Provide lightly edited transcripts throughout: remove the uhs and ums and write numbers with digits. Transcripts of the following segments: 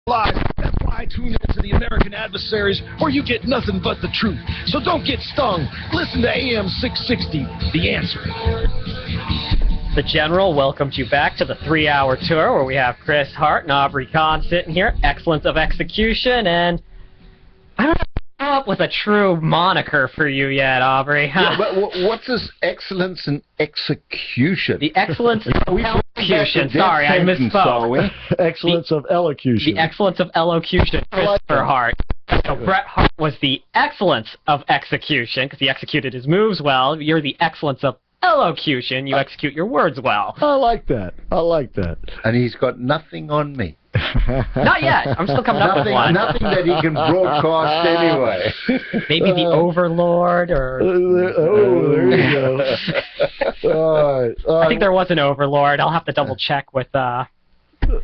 Lies. That's why I tune into the American Adversaries, where you get nothing but the truth. So don't get stung. Listen to AM 660, The Answer. The General welcomes you back to the 3-hour tour where we have Chris Hart and Aubrey Kahn sitting here. Excellence of execution, and I don't come up with a true moniker for you yet, Aubrey. Yeah, but what's this excellence in execution? The excellence of elocution. Sorry, I misspoke. Excellence of elocution. The excellence of elocution, Christopher Hart. So Bret Hart was the excellence of execution, because he executed his moves well. You're the excellence of elocution. You execute your words well. I like that. I like that. And he's got nothing on me. Not yet. I'm still coming up with one. Nothing that he can broadcast anyway. Maybe the Overlord, or... there you go. All right. I think there was an Overlord. I'll have to double check with... All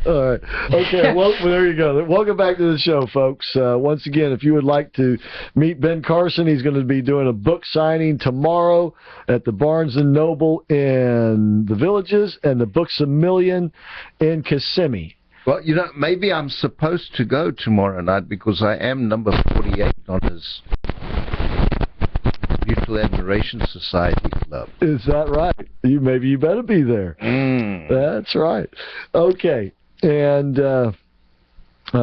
right. Okay, well, there you go. Welcome back to the show, folks. Once again, if you would like to meet Ben Carson, he's going to be doing a book signing tomorrow at the Barnes & Noble in the Villages and the Books A Million in Kissimmee. Well, you know, maybe I'm supposed to go tomorrow night because I am number 48 on his Mutual Admiration Society Club. Is that right? Maybe you better be there. That's right. Okay, and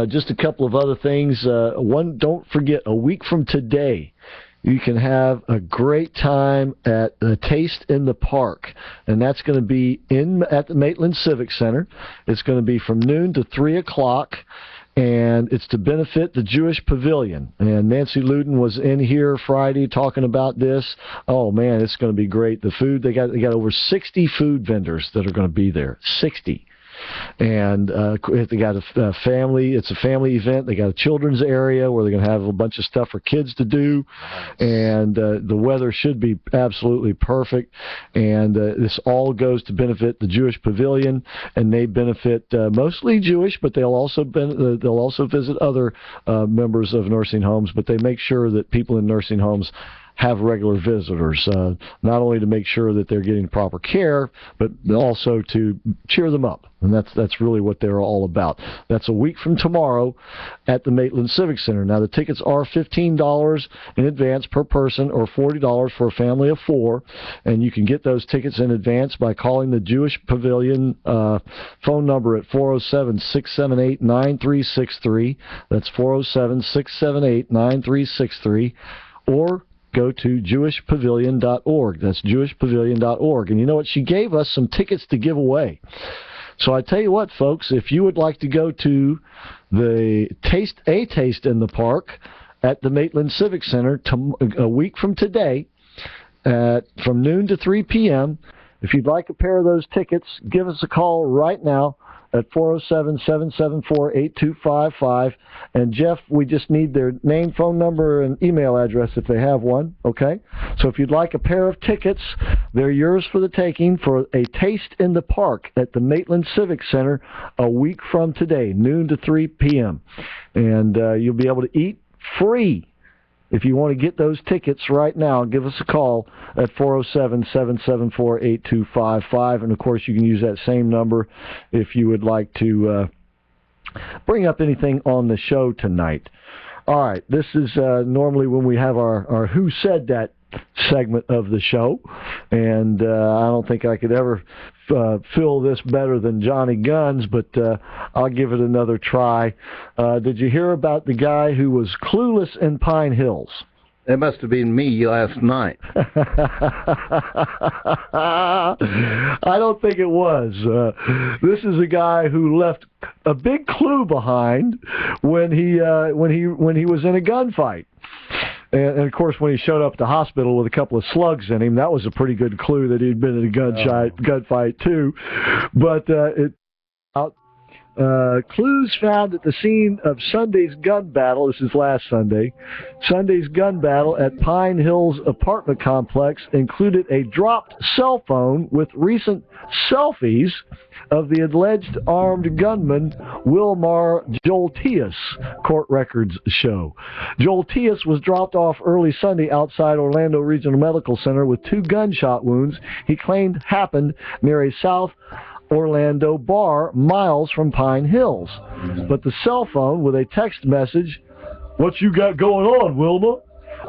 just a couple of other things. One, don't forget, a week from today, you can have a great time at a Taste in the Park, and that's going to be at the Maitland Civic Center. It's going to be from noon to 3 o'clock, and it's to benefit the Jewish Pavilion. And Nancy Luden was in here Friday talking about this. Oh man, it's going to be great. The food, they got over 60 food vendors that are going to be there. 60. And they got a family. It's a family event. They got a children's area where they're going to have a bunch of stuff for kids to do, and the weather should be absolutely perfect. And this all goes to benefit the Jewish Pavilion, and they benefit mostly Jewish, but they'll also visit other members of nursing homes. But they make sure that people in nursing homes have regular visitors, not only to make sure that they're getting proper care, but also to cheer them up. And that's really what they're all about. That's a week from tomorrow at the Maitland Civic Center. Now, the tickets are $15 in advance per person, or $40 for a family of 4. And you can get those tickets in advance by calling the Jewish Pavilion phone number at 407-678-9363. That's 407-678-9363. Or go to jewishpavilion.org. That's jewishpavilion.org. And you know what? She gave us some tickets to give away. So I tell you what, folks, if you would like to go to the Taste in the Park at the Maitland Civic Center a week from today, from noon to 3 p.m., if you'd like a pair of those tickets, give us a call right now at 407-774-8255. And Jeff, we just need their name, phone number, and email address if they have one, okay? So if you'd like a pair of tickets, they're yours for the taking for a Taste in the Park at the Maitland Civic Center a week from today, noon to 3 p.m. And you'll be able to eat free. If you want to get those tickets right now, give us a call at 407-774-8255. And, of course, you can use that same number if you would like to bring up anything on the show tonight. All right, this is normally when we have our Who Said That segment of the show. And I don't think I could ever fill this better than Johnny Guns, but I'll give it another try. Did you hear about the guy who was clueless in Pine Hills? That must have been me last night. I don't think it was. This is a guy who left a big clue behind when he was in a gunfight. And, of course, when he showed up at the hospital with a couple of slugs in him, that was a pretty good clue that he'd been in a gunfight, too. But clues found at the scene of Sunday's gun battle. This is last Sunday. Sunday's gun battle at Pine Hills apartment complex included a dropped cell phone with recent selfies of the alleged armed gunman Wilmar Jolteus, court records show. Jolteus was dropped off early Sunday outside Orlando Regional Medical Center with 2 gunshot wounds he claimed happened near a South Orlando bar miles from Pine Hills. But the cell phone with a text message, "What you got going on, Wilma?"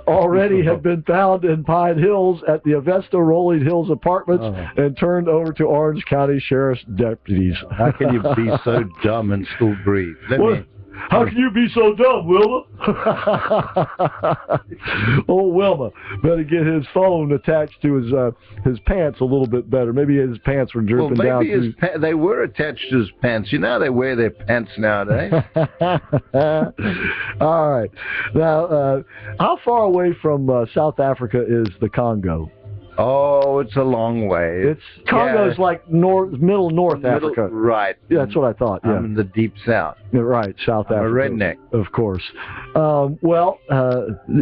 already had been found in Pine Hills at the Avesta Rolling Hills Apartments and turned over to Orange County Sheriff's deputies. How can you be so dumb and still breathe? How can you be so dumb, Wilma? Oh, Wilma better get his phone attached to his pants a little bit better. Maybe his pants were dripping down. Maybe they were attached to his pants. You know how they wear their pants nowadays. All right. Now, how far away from South Africa is the Congo? Oh, it's a long way. Congo's like middle North Africa. Right. Yeah, that's what I thought. Yeah. I'm in the deep south. Right, South Africa. I'm a redneck. Of course. Well,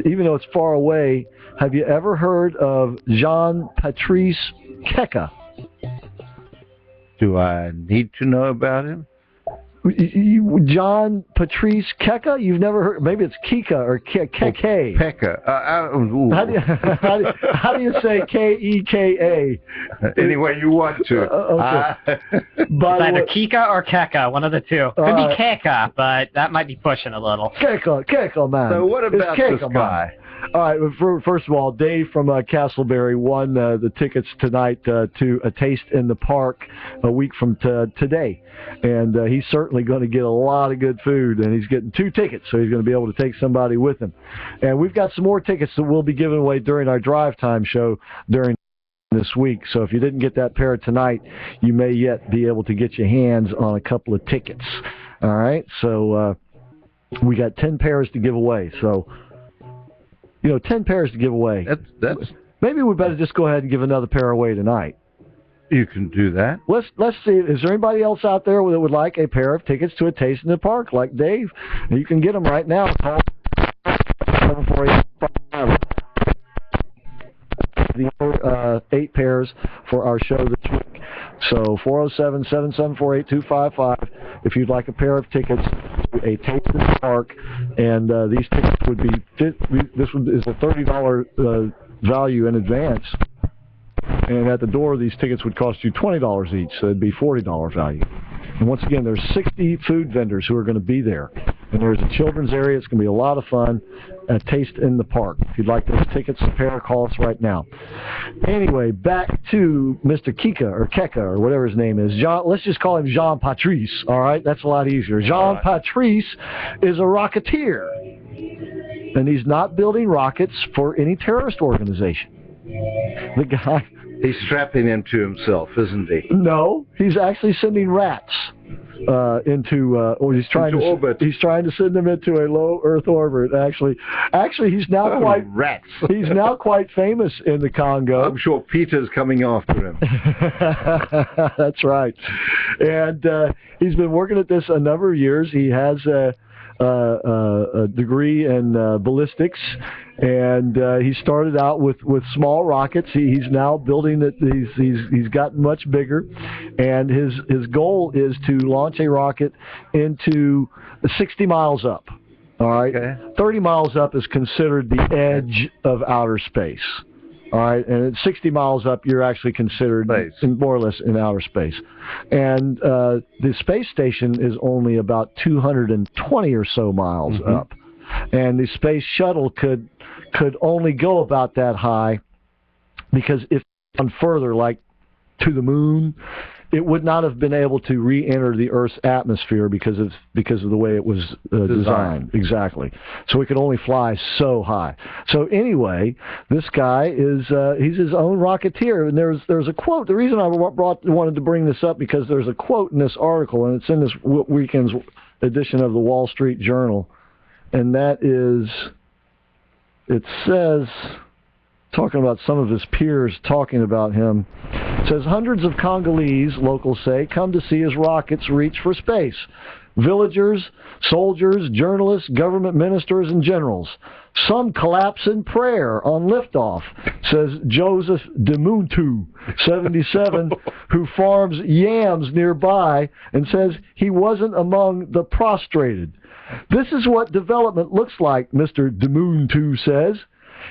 even though it's far away, have you ever heard of Jean-Patrice Keka? Do I need to know about him? John Patrice Keka? You've never heard? Maybe it's Keka or KK. Pekka. How do you say Keka? Any way you want to. Okay. It's either Kika or Keka, one of the two. Could be Keka, but that might be pushing a little. Keka, man. So what about this guy? All right, first of all, Dave from Castleberry won the tickets tonight to A Taste in the Park a week from today. And he's certainly going to get a lot of good food, and he's getting 2 tickets, so he's going to be able to take somebody with him. And we've got some more tickets that we'll be giving away during our drive time show during this week. So if you didn't get that pair tonight, you may yet be able to get your hands on a couple of tickets. All right, so we got 10 pairs to give away. So 10 pairs to give away. That's. Maybe we better just go ahead and give another pair away tonight. You can do that. Let's see. Is there anybody else out there that would like a pair of tickets to A Taste in the Park, like Dave? You can get them right now. Call 748 the 8 pairs for our show this week. So 407-774-8255 if you'd like a pair of tickets to A Taste in the Park, and these tickets would be is a $30 value in advance, and at the door these tickets would cost you $20 each, so it'd be $40 value. And once again, there's 60 food vendors who are going to be there. And there's a children's area. It's going to be a lot of fun. A Taste in the Park. If you'd like those tickets, pair, call us right now. Anyway, back to Mr. Keka or whatever his name is. Let's just call him Jean Patrice. All right, that's a lot easier. Jean Patrice is a rocketeer, and he's not building rockets for any terrorist organization. The guy. He's strapping them to himself, isn't he? No, he's actually sending rats into trying to send them into a low Earth orbit. Actually, he's now rats. He's now quite famous in the Congo. I'm sure Peter's coming after him. That's right, and he's been working at this a number of years. He has a degree in ballistics, and he started out with small rockets. He's now building it. He's gotten much bigger, and his goal is to launch a rocket into 60 miles up. All right, 30 miles up is considered the edge of outer space. All right, and at 60 miles up, you're actually considered more or less in outer space. And the space station is only about 220 or so miles up. And the space shuttle could only go about that high, because if on further, like to the moon, it would not have been able to re-enter the Earth's atmosphere because of the way it was designed. Exactly. So it could only fly so high. So anyway, this guy he's his own rocketeer, and there's a quote. The reason I wanted to bring this up, because there's a quote in this article, and it's in this weekend's edition of the Wall Street Journal, and that is, it says, talking about some of his peers talking about him, says hundreds of Congolese, locals say, come to see his rockets reach for space. Villagers, soldiers, journalists, government ministers, and generals. Some collapse in prayer on liftoff, says Joseph Demuntu, 77, who farms yams nearby, and says he wasn't among the prostrated. This is what development looks like, Mr. Demuntu says.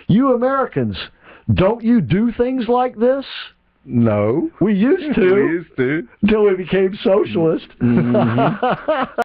You Americans, don't you do things like this? No. We used to. We used to. Until we became socialist. Mm-hmm.